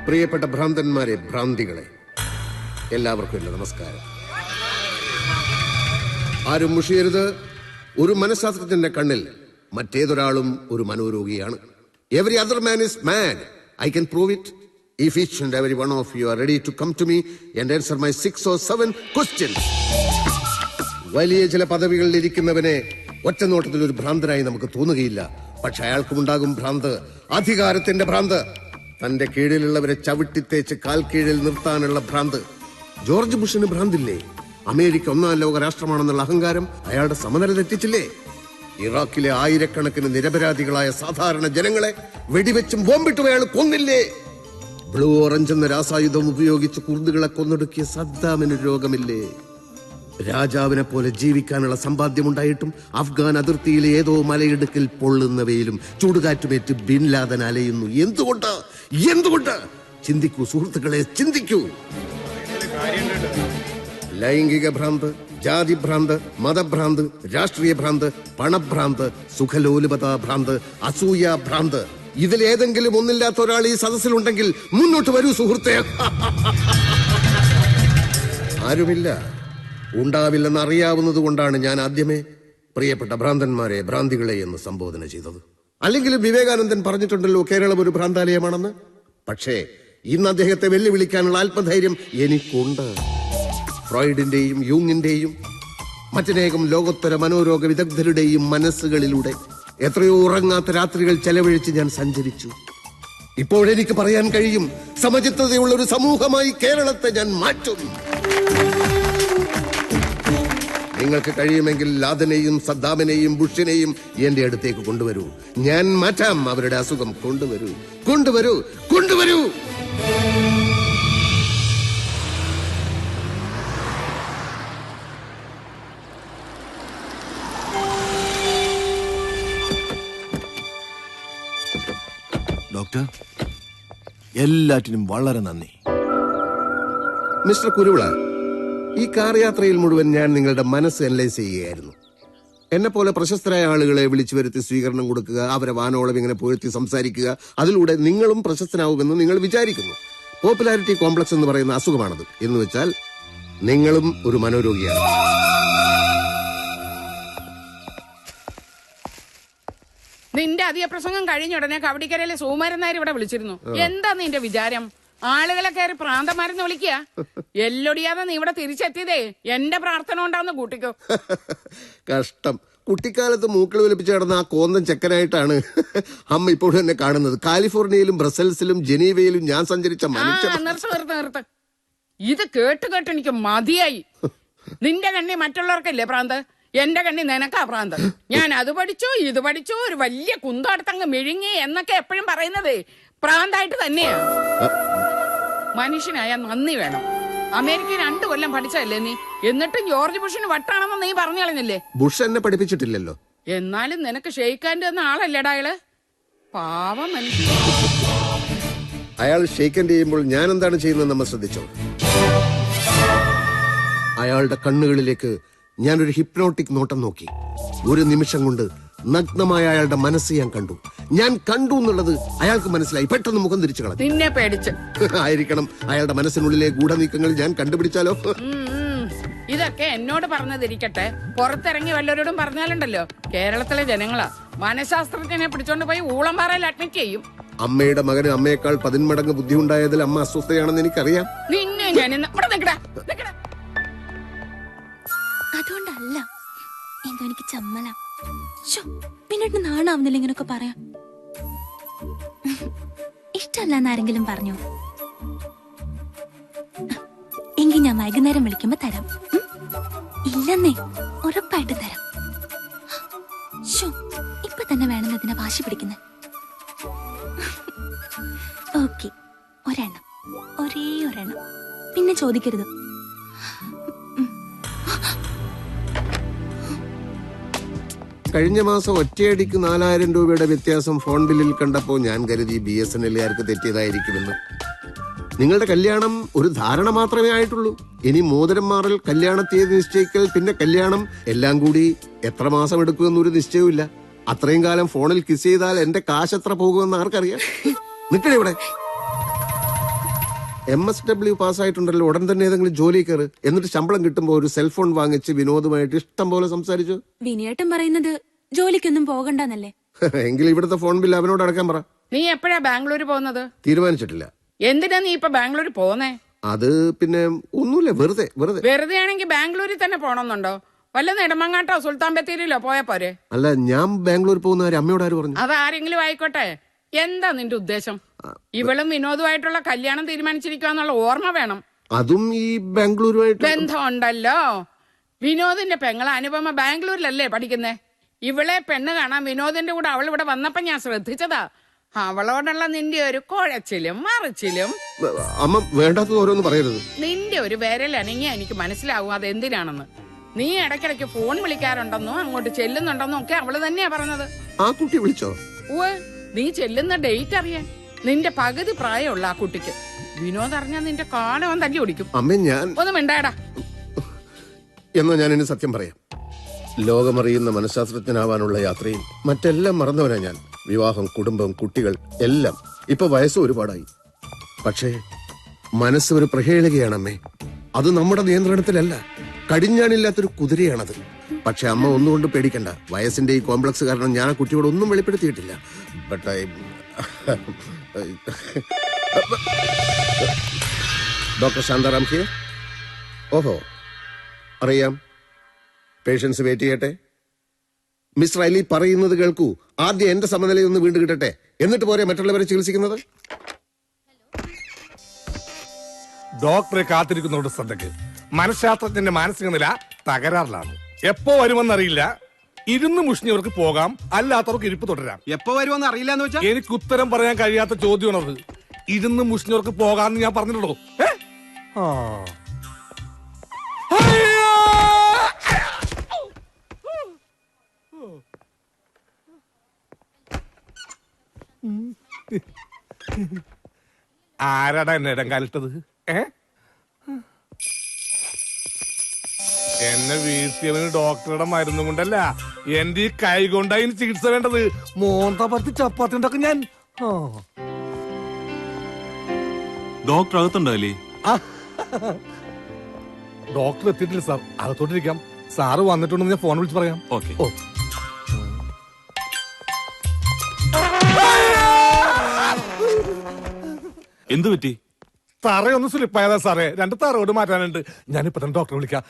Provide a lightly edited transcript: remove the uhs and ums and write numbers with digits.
പ്രിയപ്പെട്ട ഭ്രാന്തന്മാരെ, ഭ്രാന്തികളെ, എല്ലാവർക്കും എന്റെ നമസ്കാരം. ആരും മുഷിയരുത്. ഒരു മനഃശാസ്ത്രജ്ഞന്റെ കണ്ണിൽ മറ്റേതൊരാളും ഒരു മനോരോഗിയാണ്. Every other man is mad. I can prove it. If each and every one of you are ready to come to me and answer my 6 or 7 questions. വലിയ ചില പദവികളിൽ ഇരിക്കുന്നവനെ ഒറ്റ നോട്ടത്തിൽ ഒരു ഭ്രാന്തനായി നമുക്ക് തോന്നുകയില്ല. പക്ഷെ അയാൾക്കുമുണ്ടാകും ഭ്രാന്ത്, അധികാരത്തിന്റെ ഭ്രാന്ത്. തന്റെ കീഴിലുള്ളവരെ ചവിട്ടിത്തേച്ച് കാൽ കീഴിൽ നിർത്താനുള്ള ഭ്രാന്ത്. ജോർജ് ബുഷിന് ഭ്രാന്തില്ലേ? അമേരിക്ക ഒന്നാം ലോക രാഷ്ട്രമാണെന്നുള്ള അഹങ്കാരം അയാളുടെ സമനില തെറ്റിച്ചില്ലേ? ഇറാഖിലെ ആയിരക്കണക്കിന് നിരപരാധികളായ സാധാരണ ജനങ്ങളെ വെടിവെച്ചും ബോംബിട്ടും അയാൾ കൊന്നില്ലേ? ബ്ലൂ ഓറഞ്ച് എന്ന രാസായുധം ഉപയോഗിച്ച് കുർദുകളെ കൊന്നൊടുക്കിയ സദ്ദാമിന് രോഗമില്ലേ? രാജാവിനെ പോലെ ജീവിക്കാനുള്ള സമ്പാദ്യമുണ്ടായിട്ടും അഫ്ഗാൻ അതിർത്തിയിലെ ഏതോ മലയിടുക്കിൽ പൊള്ളുന്ന വെയിലും ചൂടുകാറ്റുമേറ്റ് ബിൻ ലാദൻ അലയുന്നു. എന്തുകൊണ്ട്? ചിന്തിക്കൂ സുഹൃത്തുക്കളെ, ചിന്തിക്കൂ. ലൈംഗിക ഭ്രാന്ത്, ജാതി ഭ്രാന്ത്, മതഭ്രാന്ത്, രാഷ്ട്രീയ ഭ്രാന്ത്, പണഭ്രാന്ത്, സുഖലോലുപതാ ഭ്രാന്ത്, അസൂയ ഭ്രാന്ത്. ഇതിലേതെങ്കിലും ഒന്നില്ലാത്ത ഒരാൾ ഈ സദസ്സിലുണ്ടെങ്കിൽ മുന്നോട്ട് വരൂ സുഹൃത്തേ. ആരുമില്ല, ഉണ്ടാവില്ലെന്ന് അറിയാവുന്നത് കൊണ്ടാണ് ഞാൻ ആദ്യമേ പ്രിയപ്പെട്ട ഭ്രാന്തന്മാരെ, ഭ്രാന്തികളെ എന്ന് സംബോധന ചെയ്തത്. അല്ലെങ്കിൽ വിവേകാനന്ദൻ പറഞ്ഞിട്ടുണ്ടല്ലോ കേരളം ഒരു ഭ്രാന്താലയമാണെന്ന്. പക്ഷേ ഇന്ന് അദ്ദേഹത്തെ വെല്ലുവിളിക്കാനുള്ള ആത്മധൈര്യം എനിക്കുണ്ട്. ഫ്രോയിഡിന്റെയും യൂങ്ങിന്റെയും മറ്റനേകം ലോകോത്തര മനോരോഗ വിദഗ്ധരുടെയും മനസ്സുകളിലൂടെ എത്രയോ ഉറങ്ങാത്ത രാത്രികൾ ചെലവഴിച്ച് ഞാൻ സഞ്ചരിച്ചു. ഇപ്പോഴെനിക്ക് പറയാൻ കഴിയും, സമചിത്തതയുള്ള ഒരു സമൂഹമായി കേരളത്തെ ഞാൻ മാറ്റും. നിങ്ങൾക്ക് കഴിയുമെങ്കിൽ ലാദനെയും സദ്ദാമിനെയും ബുഷിനെയും എന്റെ അടുത്തേക്ക് കൊണ്ടുവരൂ. ഞാൻ മാറ്റാം അവരുടെ അസുഖം. കൊണ്ടുവരൂ. ഡോക്ടർ, എല്ലാറ്റിനും വളരെ നന്ദി. മിസ്റ്റർ കുരുവിള, ഈ കാർ യാത്രയിൽ മുഴുവൻ ഞാൻ നിങ്ങളുടെ മനസ്സ് അനലൈസ് ചെയ്യുകയായിരുന്നു. എന്നെ പോലെ പ്രശസ്തരായ ആളുകളെ വിളിച്ചു വരുത്തി സ്വീകരണം കൊടുക്കുക, അവരെ വാനോളം ഇങ്ങനെ പുകഴ്ത്തി സംസാരിക്കുക, അതിലൂടെ നിങ്ങളും പ്രശസ്തനാവുമെന്ന് നിങ്ങൾ വിചാരിക്കുന്നു. പോപ്പുലാരിറ്റി കോംപ്ലക്സ് എന്ന് പറയുന്ന അസുഖമാണത്. എന്ന് വെച്ചാൽ നിങ്ങളും ഒരു മനോരോഗിയാണ്. നിന്റെ അധിക പ്രസംഗം കഴിഞ്ഞ ഉടനെ കവടിക്കരയിലെ സുകുമാരൻ നായർ ഇവിടെ വിളിച്ചിരുന്നു. എന്താ നിന്റെ വിചാരം? ആളുകളെ കയറി പ്രാന്തമാരെന്ന് വിളിക്കുക? എല്ലൊടിയാതെ നീ ഇവിടെ തിരിച്ചെത്തിയതേ എന്റെ പ്രാർത്ഥന കൊണ്ടാന്ന് കൂട്ടിക്കോ. കഷ്ടം. കുട്ടിക്കാലത്ത് മൂക്കൾ വലിപ്പിച്ച് കിടന്ന ആ കോന്തൻ ചെക്കനായിട്ടാണ് അമ്മ ഇപ്പോഴും എന്നെ കാണുന്നത്. കാലിഫോർണിയയിലും ബ്രസൽസിലും ജനീവയിലും ഞാൻ സഞ്ചരിച്ച നിർത്ത്. ഇത് കേട്ട് എനിക്ക് മതിയായി. നിന്റെ കണ്ണി മറ്റുള്ളവർക്കല്ലേ പ്രാന്ത്, എന്റെ കണ്ണി നിനക്കാ പ്രാന്ത്. ഞാൻ അത് പഠിച്ചു ഇത് പഠിച്ചു ഒരു വലിയ കുന്തടുത്തങ്ങ് മെഴുങ്ങി എന്നൊക്കെ എപ്പോഴും പറയുന്നത് പ്രാന്തായിട്ട് തന്നെയാ. മനുഷ്യനായ നന്ദി വേണം. അമേരിക്ക 2 കൊല്ലം പഠിച്ചല്ലേ നീ, എന്നിട്ടും ജോർജ് ബുഷിന് വട്ടാണെന്ന് നീ പറഞ്ഞു കളഞ്ഞില്ലേ? ബുഷ് എന്നെ പഠിപ്പിച്ചിട്ടില്ലല്ലോ. എന്നാലും നിനക്ക് ഷെയ്ക്കാൻ്റെ എന്ന ആളല്ലേടാ അയാള്. പാവം മനുഷ്യൻ. അയാൾ ഷെയ്ക്കൻഡ് ചെയ്യുമ്പോൾ ഞാൻ എന്താണ് ചെയ്യുന്നത് നമ്മൾ ശ്രദ്ധിച്ചോ? അയാളുടെ കണ്ണുകളിലേക്ക് ഞാനൊരു ഹിപ്നോട്ടിക് നോട്ടം നോക്കി. ഒരു നിമിഷം കൊണ്ട് നഗ്നമായ അയാളുടെ മനസ്സ് ഞാൻ കണ്ടു എന്നുള്ളത് അയാൾക്ക് മനസ്സിലായി. പെട്ടെന്ന് മുഖം തിരിച്ചു കളഞ്ഞു. നിന്നെ പേടിച്ച് ആയിരിക്കണം. അയാളുടെ മനസ്സിനുള്ളിലെ ഗൂഢനീക്കങ്ങൾ ഞാൻ കണ്ടുപിടിച്ചാലോ? ഇതൊക്കെ എന്നോട് പറഞ്ഞതിരിക്കട്ടെ, പുറത്തിറങ്ങി വല്ലവരോടും പറഞ്ഞാലുണ്ടല്ലോ കേരളത്തിലെ ജനങ്ങളാ മനഃശാസ്ത്രജ്ഞനെ പിടിച്ചോണ്ട് പോയി ഊളംപാറയിൽ അഡ്മിറ്റ് ചെയ്യും. അമ്മയുടെ മകന് അമ്മയേക്കാൾ 10 മടങ്ങ് ബുദ്ധി ഉണ്ടായതിൽ അമ്മ അസ്വസ്ഥയാണെന്ന് എനിക്കറിയാം. നിന്നെ ഞാൻ അതുകൊണ്ടല്ല, എന്തോ എനിക്ക് ചമ്മല. പിന്നീട് നാണാവുന്നില്ല ഇങ്ങനൊക്കെ പറയാം. ഇഷ്ടമല്ലെന്ന് ആരെങ്കിലും പറഞ്ഞോ? എങ്കിൽ ഞാൻ വൈകുന്നേരം വിളിക്കുമ്പോ തരാം. ഇല്ലെന്നേ, ഉറപ്പായിട്ട് തരാം. ഇപ്പൊ തന്നെ വേണമെന്നതിനെ വാശി പിടിക്കുന്ന. ഓക്കെ, ഒരെണ്ണം, ഒരേ ഒരെണ്ണം. പിന്നെ ചോദിക്കരുത്. കഴിഞ്ഞ മാസം ഒറ്റയടിക്ക് 4000 രൂപയുടെ വ്യത്യാസം ഫോൺ ബില്ലിൽ കണ്ടപ്പോൾ ഞാൻ കരുതി BSNL-കാർക്ക് തെറ്റിയതായിരിക്കുമെന്ന്. നിങ്ങളുടെ കല്യാണം ഒരു ധാരണ മാത്രമേ ആയിട്ടുള്ളൂ. ഇനി മോതിരം മാറൽ, കല്യാണ തീയതി നിശ്ചയിക്കൽ, പിന്നെ കല്യാണം, എല്ലാം കൂടി എത്ര മാസം എടുക്കുമെന്നൊരു നിശ്ചയമില്ല. അത്രയും കാലം ഫോണിൽ കിസ് ചെയ്താൽ എന്റെ കാശ് എത്ര പോകുമെന്ന് ആർക്കറിയാം? നിൽക്കണേ ഇവിടെ. MSW പാസ്സായിട്ടുണ്ടല്ലോ, ഉടൻ തന്നെ ഏതെങ്കിലും ജോലി കയറ്. എന്നിട്ട് ശമ്പളം കിട്ടുമ്പോൾ ഒരു സെൽഫോൺ വാങ്ങിച്ച് വിനോദമായിട്ട് ഇഷ്ടം പോലെ സംസാരിച്ചു. വിനിയേട്ടൻ പറയുന്നത് ജോലിക്കൊന്നും പോകണ്ടെന്നല്ലേ? എങ്കിൽ ഇവിടുത്തെ ഫോൺ ബില്ല് അവനോട് അടക്കാൻ പറ. നീ എപ്പോഴാ ബാംഗ്ലൂർ പോകുന്നത്? തീരുമാനിച്ചിട്ടില്ല. എന്തിനാ നീ ഇപ്പൊ ബാംഗ്ലൂർ പോന്നേ? അത് പിന്നെ ഒന്നുമില്ല, വെറുതെ. വെറുതെ ആണെങ്കിൽ ബാംഗ്ലൂരിൽ തന്നെ പോണമെന്നുണ്ടോ? വല്ല നെടുമങ്ങാട്ടോ സുൽത്താൻ ബത്തേരിയിലോ പോയാ പോരെ? അല്ല, ഞാൻ ബാംഗ്ലൂർ പോകുന്ന കാര്യം അമ്മയോട് ആര് പറഞ്ഞു? അതാരെങ്കിലും ആയിക്കോട്ടെ, എന്താ നിന്റെ ഉദ്ദേശം? ഇവളും വിനോദുമായിട്ടുള്ള കല്യാണം തീരുമാനിച്ചിരിക്കാന്നുള്ള ഓർമ്മ വേണം. അതും ഈ ബാംഗ്ലൂരുമായിട്ട് ബന്ധമുണ്ടല്ലോ. വിനോദിന്റെ പെങ്ങളെ അനുപമ ബാംഗ്ലൂരിലല്ലേ പഠിക്കുന്നേ? ഇവളെ പെണ്ണ് കാണാൻ വിനോദിന്റെ കൂടെ അവൾ ഇവിടെ വന്നപ്പോ ഞാൻ ശ്രദ്ധിച്ചതാ. അവളോടുള്ള നിന്റെ ഒരു കുഴച്ചിലും മറിച്ചിലും. അമ്മ വേണ്ടാത്തത് ഓരോന്ന് പറയരുത്. നിന്റെ ഒരു വിരൽ അനങ്ങിയാ എനിക്ക് മനസ്സിലാവും അതെന്തിനാണെന്ന്. നീ ഇടയ്ക്കിടയ്ക്ക് ഫോൺ വിളിക്കാറുണ്ടെന്നോ അങ്ങോട്ട് ചെല്ലുന്നുണ്ടെന്നോ ഒക്കെ അവള് തന്നെയാ പറഞ്ഞത്. ആ കുട്ടി വിളിച്ചോ? നീ ചെല്ലുന്ന ഡേറ്റ് അറിയാൻ. നിന്റെ പകുതി പ്രായമുള്ള ആ കുട്ടിക്ക് വിനോദ് അറിഞ്ഞാ നിന്റെ കാലവൻ തല്ലി ഓടിക്കും. അമ്മ ഞാൻ ഒന്നും മിണ്ടാടാ. എന്നാ ഞാൻ ഇനി സത്യം പറയാം. ലോകമറിയുന്ന മനഃശാസ്ത്രജ്ഞനാവാനുള്ള യാത്രയിൽ മറ്റെല്ലാം മറന്നവനാ ഞാൻ. വിവാഹം, കുടുംബം, കുട്ടികൾ എല്ലാം. ഇപ്പൊ വയസ്സ് ഒരുപാടായി. പക്ഷേ മനസ്സ് ഒരു പ്രഹേളികയാണമ്മേ. അത് നമ്മുടെ നിയന്ത്രണത്തിലല്ല. കടിഞ്ഞാണില്ലാത്തൊരു കുതിരയാണത്. പക്ഷെ അമ്മ ഒന്നുകൊണ്ട് പേടിക്കണ്ട. വയസ്സിന്റെ ഈ കോംപ്ലക്സ് കാരണം ഞാൻ ആ കുട്ടിയോട് ഒന്നും വെളിപ്പെടുത്തിയിട്ടില്ല. But doctor Shantaram here. ഓഹോ, അറിയാം. പേഷ്യൻസ് വെയിറ്റ് ചെയ്യട്ടെ. മിസ്റ്റർ അലി പറയുന്നത് കേൾക്കൂ. ആദ്യം എന്റെ സമനിലയൊന്ന് വീണ്ടും കിട്ടട്ടെ, എന്നിട്ട് പോരെ മറ്റുള്ളവരെ ചികിത്സിക്കുന്നത്. ഡോക്ടറെ കാത്തിരിക്കുന്നവരുടെ ശ്രദ്ധയ്ക്ക്, മനഃശാസ്ത്രജ്ഞന്റെ മാനസിക നില തകരാറിലാണ്. എപ്പോ വരുമെന്നറിയില്ല. ഇരുന്ന് മുഷിഞ്ഞവർക്ക് പോകാം, അല്ലാത്തവർക്ക് ഇരിപ്പ് തുടരാം. എപ്പോ വരുമെന്ന് അറിയില്ല എന്ന് വെച്ചാൽ എനിക്ക് ഉത്തരം പറയാൻ കഴിയാത്ത ചോദ്യമാണത്. ഇരുന്ന് മുഷിഞ്ഞവർക്ക് പോകാന്ന് ഞാൻ പറഞ്ഞിട്ടുള്ളൂ. ആരാടാ എന്നെ ഇടം കാലിട്ടത്? എന്നെ വീഴ്ത്തിയവന് ഡോക്ടറുടെ മരുന്നും കൊണ്ടല്ല, എന്റെ ഈ കൈ കൊണ്ടായി ചികിത്സ വേണ്ടത്. മോന്ത പറ്റി ചപ്പാത്തി ഉണ്ടാക്കും ഞാൻ. ഡോക്ടർ അകത്തുണ്ടോ അല്ലേ? ഡോക്ടർ എത്തിയിട്ടില്ല സാർ, അകത്തോട്ടിരിക്കാം. സാറ് വന്നിട്ടുണ്ടെന്ന് ഞാൻ ഫോൺ വിളിച്ച് പറയാം. ഓക്കെ. എന്തു പറ്റി? തറയൊന്ന് സ്ലിപ്പായതാ സാറേ. 2 തറയോട് മാറ്റാനുണ്ട്. ഞാനിപ്പോ തന്നെ ഡോക്ടറെ വിളിക്കാം.